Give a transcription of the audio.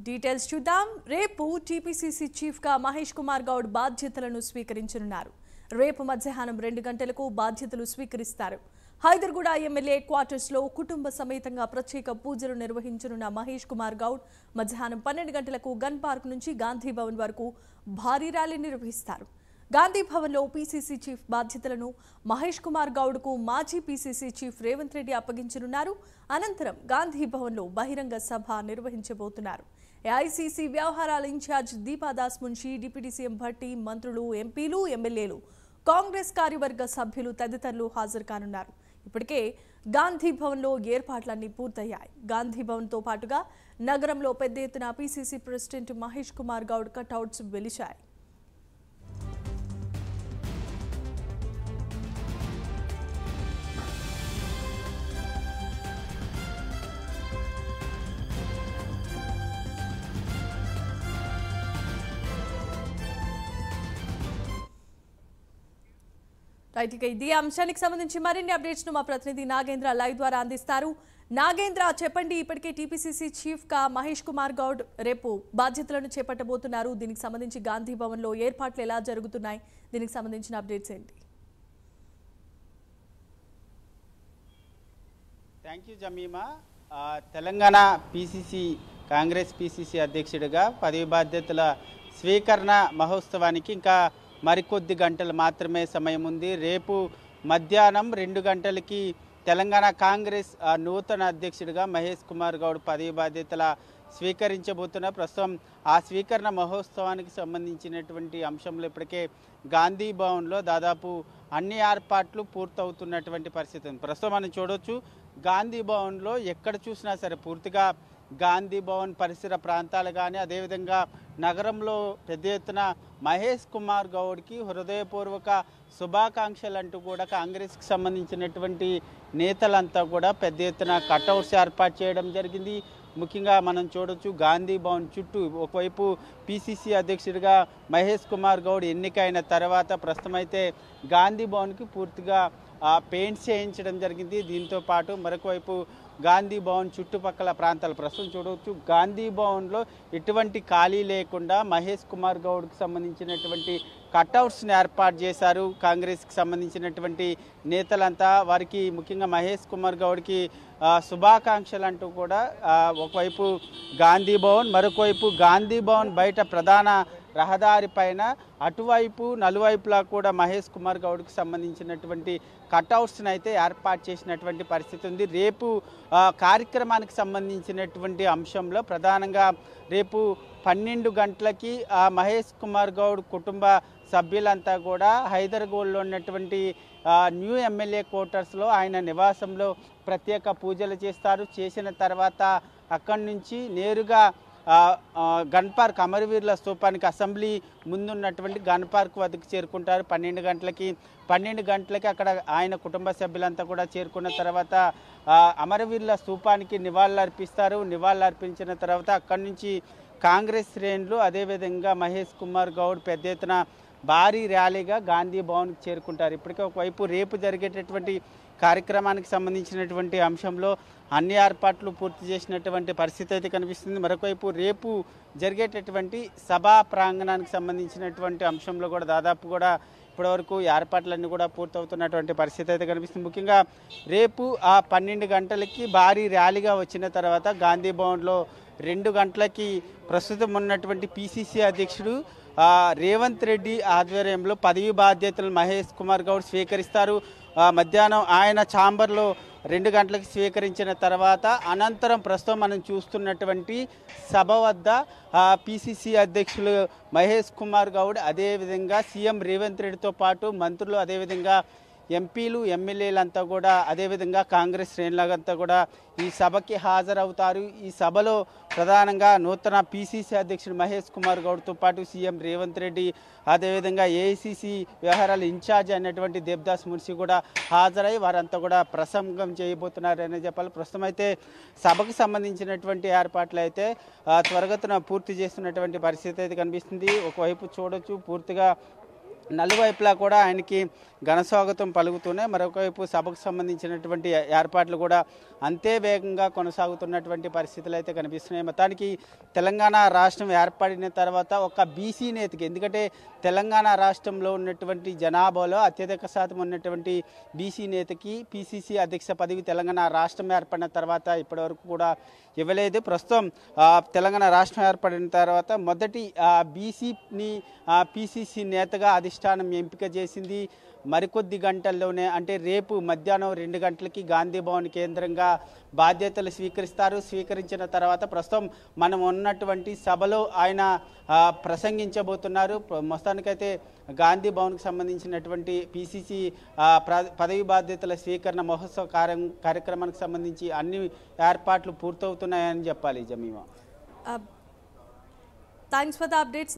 Details చూద్దాం. రేపు TPCC chief గా మహేష్ కుమార్ గౌడ్ బాధ్యతలను స్వీకరించనున్నారు. రేపు మధ్యాహ్నం 2 గంటలకు బాధ్యతలు స్వీకరిస్తారు. హైదర్గూడ ఎమ్మెల్యే క్వార్టర్స్ లో కుటుంబ సమేతంగా ప్రత్యేక పూజలు నిర్వహించనున్న మహేష్ కుమార్ గౌడ్ మధ్యాహ్నం 12 గంటలకు గన్ పార్క్ నుంచి గాంధీ భవన్ వరకు భారీ ర్యాలీ నిర్వహిస్తారు. గాంధీ భవన్ లో పీసీసీ చీఫ్ బాధ్యతలను మహేష్ కుమార్ గౌడ్ కు మాజీ పీసీసీ చీఫ్ రేవంత్ రెడ్డి అప్పగించనున్నారు. అనంతరం గాంధీ భవన్ లో బహిరంగ సభ నిర్వహించబోతున్నారు. ఏఐసీసీ వ్యవహారాల incharge Deepa Das Munshi, deputy CM Bhatti, మంత్రులు, ఎంపీలు, ఎమ్మెల్యేలు, కాంగ్రెస్ కార్యవర్గ సభ్యులు తదితరులు హాజరు కానున్నారు. ఇప్పటికే గాంధీ భవన్ లో ఏర్పాట్లన్నీ పూర్తయ్యాయి. గాంధీ భవన్ తో పాటుగా నగరంలో పెద్ద ఎత్తున PCC president Mahesh Kumar Goud cutouts వెలిశాయి. రైట్, ఇక ఇదే అంశానికి సంబంధించి మరిన్ని అప్డేట్స్ ను మా ప్రతినిధి నాగేంద్ర లైవ్ ద్వారా అందిస్తారు. నాగేంద్ర, చెప్పండి, ఇప్పటికే టీపీసీసీ చీఫ్ గా మహేష్ కుమార్ గౌడ్ రేపు బాధ్యతలను చేపట్టబోతున్నారు. దీనికి సంబంధించి గాంధీ భవన్ లో ఏర్పాట్లు ఎలా జరుగుతున్నాయి, దీనికి సంబంధించిన అప్డేట్స్ ఏంటి? Thank you Jemimah. Telangana PCC Congress PCC అధ్యక్షుడిగా పదవి బాధ్యతల స్వీకరణ మహోత్సవానికి ఇంకా మరికొద్ది గంటలు మాత్రమే సమయం ఉంది. రేపు మధ్యాహ్నం 2 గంటలకి తెలంగాణ కాంగ్రెస్ నూతన అధ్యక్షుడిగా మహేష్ కుమార్ గౌడ్ పదవి బాధ్యతల స్వీకరించబోతున్న ప్రస్తుతం ఆ స్వీకరణ మహోత్సవానికి సంబంధించినటువంటి అంశంలో ఇప్పటికే గాంధీ భవన్లో దాదాపు అన్ని ఏర్పాట్లు పూర్తవుతున్నటువంటి పరిస్థితి ఉంది. ప్రస్తుతం మనం చూడవచ్చు, గాంధీ భవన్లో ఎక్కడ చూసినా సరే పూర్తిగా గాంధీ భవన్ పరిసర ప్రాంతాలు కానీ అదేవిధంగా నగరంలో పెద్ద ఎత్తున మహేష్ కుమార్ గౌడ్కి హృదయపూర్వక శుభాకాంక్షలు అంటూ కూడా కాంగ్రెస్కి సంబంధించినటువంటి నేతలంతా కూడా పెద్ద ఎత్తున కటౌట్స్ ఏర్పాటు చేయడం జరిగింది. ముఖ్యంగా మనం చూడొచ్చు, గాంధీ భవన్ చుట్టూ ఒకవైపు పీసీసీ అధ్యక్షుడిగా మహేష్ కుమార్ గౌడ్ ఎన్నికైన తర్వాత ప్రస్తుతం అయితే గాంధీ భవన్కి పూర్తిగా పెయింట్స్ చేయించడం జరిగింది. దీంతో పాటు మరొక వైపు గాంధీ భవన్ చుట్టుపక్కల ప్రాంతాలు ప్రస్తుతం చూడవచ్చు, గాంధీ భవన్లో ఎటువంటి ఖాళీ లేకుండా మహేష్ కుమార్ గౌడ్కి సంబంధించినటువంటి కట్అవుట్స్ని ఏర్పాటు చేశారు. కాంగ్రెస్కి సంబంధించినటువంటి నేతలంతా వారికి ముఖ్యంగా మహేష్ కుమార్ గౌడ్కి శుభాకాంక్షలు అంటూ కూడా ఒకవైపు గాంధీ భవన్, మరొకవైపు గాంధీ భవన్ బయట ప్రధాన రహదారి పైన అటువైపు నలువైపులా కూడా మహేష్ కుమార్ గౌడ్కి సంబంధించినటువంటి కట్అవుట్స్ని అయితే ఏర్పాటు చేసినటువంటి పరిస్థితి ఉంది. రేపు కార్యక్రమానికి సంబంధించినటువంటి అంశంలో ప్రధానంగా రేపు 12 గంటలకి మహేష్ కుమార్ గౌడ్ కుటుంబ సభ్యులంతా కూడా హైదరాబాద్లో ఉన్నటువంటి న్యూ ఎమ్మెల్యే క్వార్టర్స్లో ఆయన నివాసంలో ప్రత్యేక పూజలు చేస్తారు. చేసిన తర్వాత అక్కడి నుంచి నేరుగా గన్ పార్క్ అమరవీరుల స్తూపానికి అసెంబ్లీ ముందున్నటువంటి గన్ పార్క్ వద్దకు చేరుకుంటారు 12 గంటలకి అక్కడ ఆయన కుటుంబ సభ్యులంతా కూడా చేరుకున్న తర్వాత అమరవీరుల స్తూపానికి నివాళులర్పిస్తారు. నివాళులర్పించిన తర్వాత అక్కడి నుంచి కాంగ్రెస్ శ్రేణులు అదేవిధంగా మహేష్ కుమార్ గౌడ్ పెద్ద ఎత్తున భారీ ర్యాలీగా గాంధీ భవన్కి చేరుకుంటారు. ఇప్పటికే ఒకవైపు రేపు జరిగేటటువంటి కార్యక్రమానికి సంబంధించినటువంటి అంశంలో అన్ని ఏర్పాట్లు పూర్తి చేసినటువంటి పరిస్థితి అయితే కనిపిస్తుంది. మరొకవైపు రేపు జరిగేటటువంటి సభా ప్రాంగణానికి సంబంధించినటువంటి అంశంలో కూడా దాదాపు కూడా ఇప్పటివరకు ఏర్పాట్లన్నీ కూడా పూర్తవుతున్నటువంటి పరిస్థితి అయితే కనిపిస్తుంది. ముఖ్యంగా రేపు 12 గంటలకి భారీ ర్యాలీగా వచ్చిన తర్వాత గాంధీ భవన్లో 2 గంటలకి ప్రస్తుతం ఉన్నటువంటి పీసీసీ అధ్యక్షుడు రేవంత్ రెడ్డి ఆధ్వర్యంలో పదవి బాధ్యతలు మహేష్ కుమార్ గౌడ్ స్వీకరిస్తారు. మధ్యాహ్నం ఆయన ఛాంబర్లో 2 గంటలకు స్వీకరించిన తర్వాత అనంతరం ప్రస్తుతం మనం చూస్తున్నటువంటి సభ వద్ద పీసీసీ అధ్యక్షులు మహేష్ కుమార్ గౌడ్ అదేవిధంగా సీఎం రేవంత్ రెడ్డితో పాటు మంత్రులు అదేవిధంగా ఎంపీలు ఎమ్మెల్యేలంతా కూడా అదేవిధంగా కాంగ్రెస్ శ్రేణులంతా కూడా ఈ సభకి హాజరవుతారు. ఈ సభలో ప్రధానంగా నూతన పీసీసీ అధ్యక్షుడు మహేష్ కుమార్ గౌడ్తో పాటు సీఎం రేవంత్ రెడ్డి అదేవిధంగా ఏఐసీసీ వ్యవహారాల ఇన్ఛార్జ్ అయినటువంటి దేబ్దాస్ మున్షి కూడా హాజరై వారంతా కూడా ప్రసంగం చేయబోతున్నారని చెప్పాలి. ప్రస్తుతం అయితే సభకు సంబంధించినటువంటి ఏర్పాట్లు అయితే త్వరగతిన పూర్తి చేస్తున్నటువంటి పరిస్థితి అయితే కనిపిస్తుంది. ఒకవైపు చూడొచ్చు, పూర్తిగా నలువైపులా కూడా ఆయనకి ఘనస్వాగతం పలుకుతూనే మరొకవైపు సభకు సంబంధించినటువంటి ఏర్పాట్లు కూడా అంతే వేగంగా కొనసాగుతున్నటువంటి పరిస్థితులు అయితే కనిపిస్తున్నాయి. మొత్తానికి తెలంగాణ రాష్ట్రం ఏర్పడిన తర్వాత ఒక బీసీ నేతకి, ఎందుకంటే తెలంగాణ రాష్ట్రంలో ఉన్నటువంటి జనాభాలో అత్యధిక శాతం ఉన్నటువంటి బీసీ నేతకి పిసిసి అధ్యక్ష పదవి తెలంగాణ రాష్ట్రం ఏర్పడిన తర్వాత ఇప్పటివరకు కూడా ఇవ్వలేదు. ప్రస్తుతం తెలంగాణ రాష్ట్రం ఏర్పడిన తర్వాత మొదటి బీసీని పిసిసి నేతగా అధిష్టానం ఎంపిక చేసింది. మరికొద్ది గంటల్లోనే, అంటే రేపు మధ్యాహ్నం 2 గంటలకి గాంధీ భవన్ కేంద్రంగా బాధ్యతలు స్వీకరిస్తారు. స్వీకరించిన తర్వాత ప్రస్తుతం మనం ఉన్నటువంటి సభలో ఆయన ప్రసంగించబోతున్నారు. మొత్తానికైతే గాంధీ భవన్కి సంబంధించినటువంటి పిసిసి పదవి బాధ్యతల స్వీకరణ మహోత్సవ కార్యక్రమానికి సంబంధించి అన్ని ఏర్పాట్లు పూర్తవుతున్నాయని చెప్పాలి. Jemimah, thanks for the updates.